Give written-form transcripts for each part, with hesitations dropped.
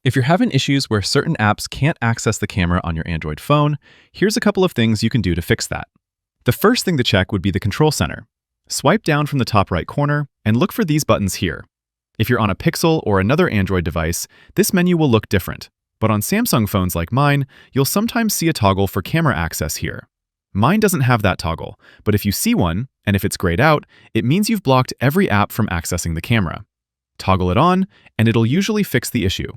If you're having issues where certain apps can't access the camera on your Android phone, here's a couple of things you can do to fix that. The first thing to check would be the control center. Swipe down from the top right corner and look for these buttons here. If you're on a Pixel or another Android device, this menu will look different. But on Samsung phones like mine, you'll sometimes see a toggle for camera access here. Mine doesn't have that toggle, but if you see one, and if it's grayed out, it means you've blocked every app from accessing the camera. Toggle it on, and it'll usually fix the issue.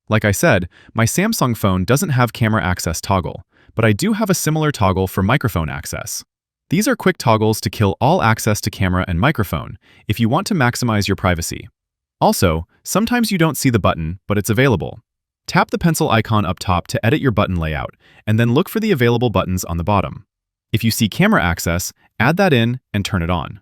Like I said, my Samsung phone doesn't have camera access toggle, but I do have a similar toggle for microphone access. These are quick toggles to kill all access to camera and microphone if you want to maximize your privacy. Also, sometimes you don't see the button, but it's available. Tap the pencil icon up top to edit your button layout, and then look for the available buttons on the bottom. If you see camera access, add that in and turn it on.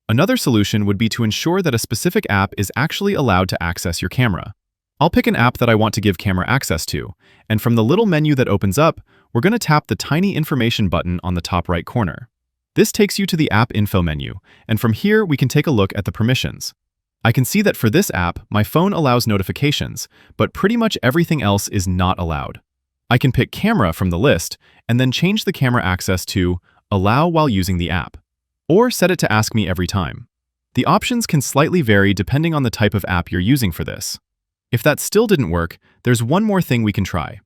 Another solution would be to ensure that a specific app is actually allowed to access your camera. I'll pick an app that I want to give camera access to, and from the little menu that opens up, we're going to tap the tiny information button on the top right corner. This takes you to the app info menu, and from here we can take a look at the permissions. I can see that for this app, my phone allows notifications, but pretty much everything else is not allowed. I can pick camera from the list, and then change the camera access to allow while using the app, or set it to ask me every time. The options can slightly vary depending on the type of app you're using for this. If that still didn't work, there's one more thing we can try.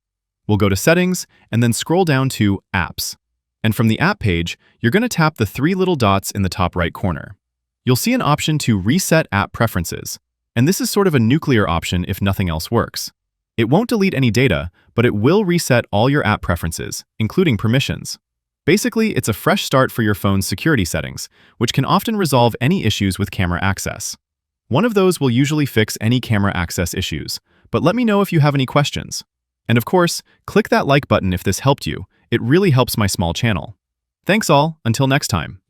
We'll go to Settings and then scroll down to Apps. And from the app page, you're going to tap the three little dots in the top right corner. You'll see an option to Reset App Preferences, and this is sort of a nuclear option if nothing else works. It won't delete any data, but it will reset all your app preferences, including permissions. Basically, it's a fresh start for your phone's security settings, which can often resolve any issues with camera access. One of those will usually fix any camera access issues, but let me know if you have any questions. And of course, click that like button if this helped you. It really helps my small channel. Thanks all, until next time.